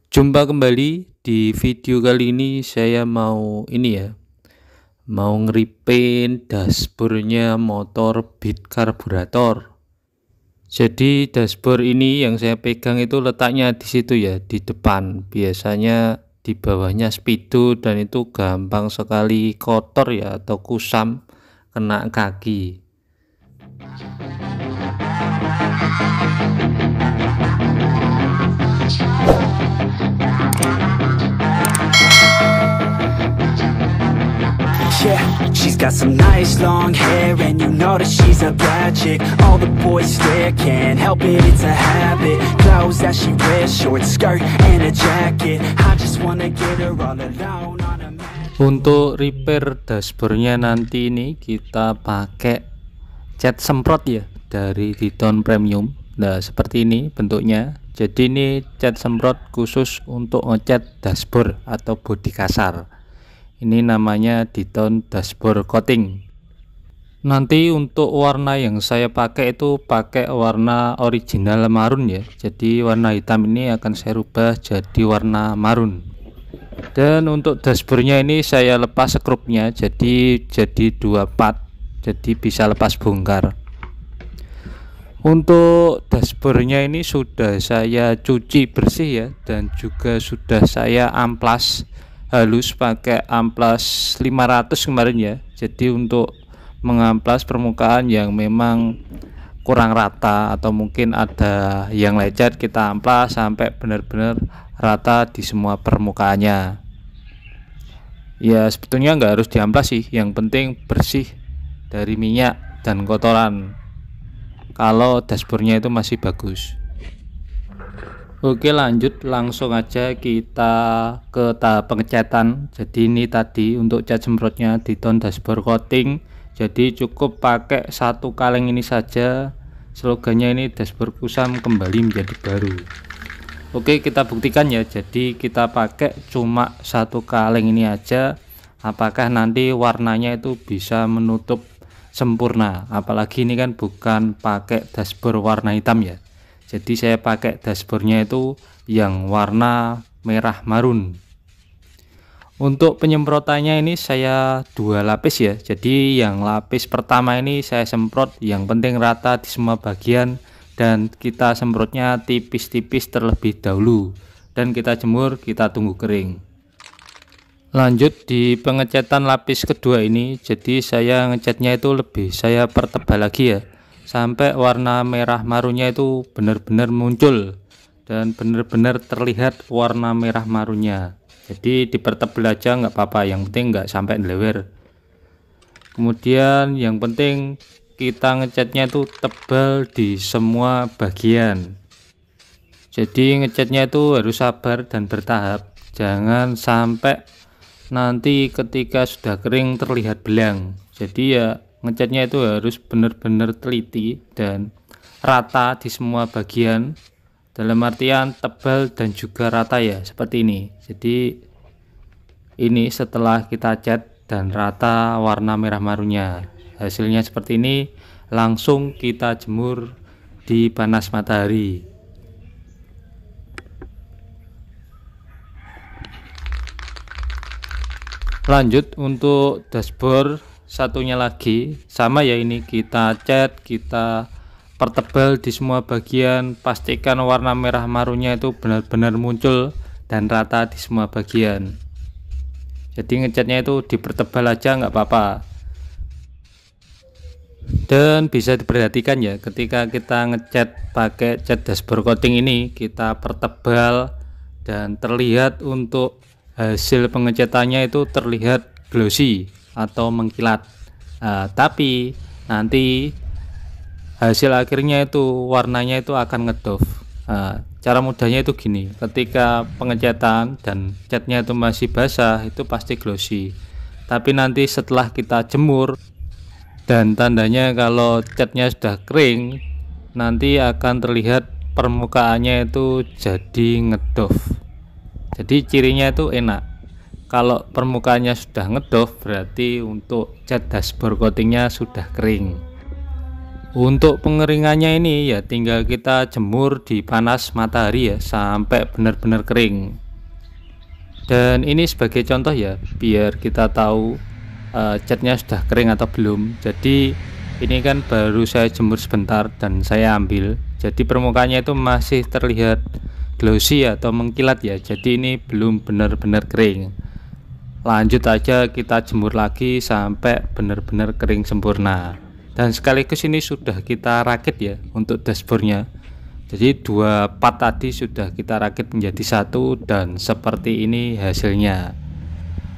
Jumpa kembali di video kali ini. Saya mau mau ngeripin dashboardnya motor Beat karburator. Jadi dashboard ini yang saya pegang itu letaknya di situ ya, di depan. Biasanya di bawahnya speedo dan itu gampang sekali kotor ya atau kusam kena kaki. Yeah, she's got some nice long hair, and you know that she's a bad chick. All the boys stare, can't help it, it's a habit. Clothes that she wears, short skirt and a jacket. I just wanna get her all alone on a mat. Untuk repair dashboardnya nanti ini kita pakai cat semprot ya dari Titon Premium. Nah seperti ini bentuknya. Jadi ini cat semprot khusus untuk ngecat dashboard atau bodi kasar. Ini namanya Titon dashboard coating. Nanti untuk warna yang saya pakai itu pakai warna original marun ya. Jadi warna hitam ini akan saya rubah jadi warna marun. Dan untuk dashboardnya ini saya lepas skrupnya, jadi 2 part, jadi bisa lepas bongkar. Untuk dashboardnya ini sudah saya cuci bersih ya, dan juga sudah saya amplas halus pakai amplas 500 kemarin ya. Jadi untuk mengamplas permukaan yang memang kurang rata atau mungkin ada yang lecet, kita amplas sampai benar-benar rata di semua permukaannya. Ya sebetulnya nggak harus diamplas sih, yang penting bersih dari minyak dan kotoran kalau dashboardnya itu masih bagus. Oke, lanjut langsung aja kita ke tahap pengecatan. Jadi ini tadi untuk cat semprotnya Titon dashboard coating. Jadi cukup pakai 1 kaleng ini saja. Slogannya ini dashboard kusam kembali menjadi baru. Oke, kita buktikan ya. Jadi kita pakai cuma 1 kaleng ini aja. Apakah nanti warnanya itu bisa menutup sempurna? Apalagi ini kan bukan pakai dashboard warna hitam ya. Jadi saya pakai dashboardnya itu yang warna merah marun. Untuk penyemprotannya ini saya 2 lapis ya. Jadi yang lapis pertama ini saya semprot yang penting rata di semua bagian, dan kita semprotnya tipis-tipis terlebih dahulu, dan kita jemur, kita tunggu kering. Lanjut di pengecatan lapis kedua ini, jadi saya ngecatnya itu lebih saya pertebal lagi ya, sampai warna merah marunnya itu benar-benar muncul dan benar-benar terlihat warna merah marunnya. Jadi dipertebal aja nggak apa-apa, yang penting nggak sampai lewer. Kemudian yang penting kita ngecatnya itu tebal di semua bagian. Jadi ngecatnya itu harus sabar dan bertahap, jangan sampai nanti ketika sudah kering terlihat belang. Jadi ya ngecatnya itu harus benar-benar teliti dan rata di semua bagian, dalam artian tebal dan juga rata ya, seperti ini. Jadi ini setelah kita cat dan rata warna merah marunnya, hasilnya seperti ini. Langsung kita jemur di panas matahari. Lanjut untuk dashboard satunya lagi sama ya, ini kita cat, kita pertebal di semua bagian, pastikan warna merah marunnya itu benar-benar muncul dan rata di semua bagian. Jadi ngecatnya itu dipertebal aja nggak apa-apa. Dan bisa diperhatikan ya, ketika kita ngecat pakai cat dashboard coating ini, kita pertebal dan terlihat untuk hasil pengecatannya itu terlihat glossy atau mengkilat. Tapi nanti hasil akhirnya itu warnanya itu akan ngedoff. Cara mudahnya itu gini, ketika pengecatan dan catnya itu masih basah itu pasti glossy, tapi nanti setelah kita jemur dan tandanya kalau catnya sudah kering, nanti akan terlihat permukaannya itu jadi ngedoff. Jadi cirinya itu enak. Kalau permukaannya sudah ngedoff berarti untuk cat dashboard coatingnya sudah kering. Untuk pengeringannya ini ya tinggal kita jemur di panas matahari ya sampai benar-benar kering. Dan ini sebagai contoh ya, biar kita tahu catnya sudah kering atau belum. Jadi ini kan baru saya jemur sebentar dan saya ambil, jadi permukaannya itu masih terlihat glossy atau mengkilat ya, jadi ini belum benar-benar kering. Lanjut aja kita jemur lagi sampai benar-benar kering sempurna. Dan sekaligus ini sudah kita rakit ya untuk dashboardnya. Jadi dua part tadi sudah kita rakit menjadi satu dan seperti ini hasilnya.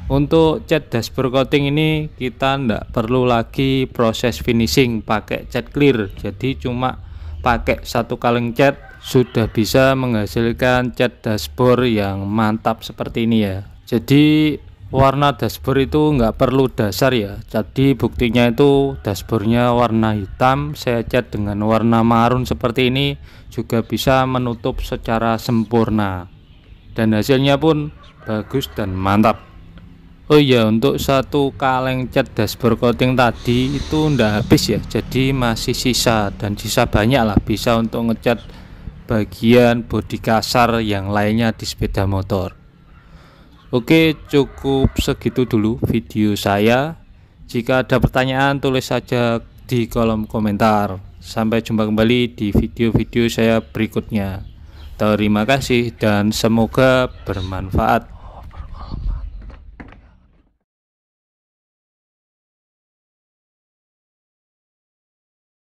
Untuk cat dashboard coating ini kita tidak perlu lagi proses finishing pakai cat clear, jadi cuma pakai satu kaleng cat sudah bisa menghasilkan cat dashboard yang mantap seperti ini ya. Jadi warna dashboard itu nggak perlu dasar ya, jadi buktinya itu dashboardnya warna hitam saya cat dengan warna marun seperti ini juga bisa menutup secara sempurna dan hasilnya pun bagus dan mantap. Oh iya, untuk satu kaleng cat dashboard coating tadi itu ndak habis ya, jadi masih sisa dan sisa banyak lah, bisa untuk ngecat bagian bodi kasar yang lainnya di sepeda motor. Oke, cukup segitu dulu video saya. Jika ada pertanyaan tulis saja di kolom komentar. Sampai jumpa kembali di video-video saya berikutnya. Terima kasih dan semoga bermanfaat.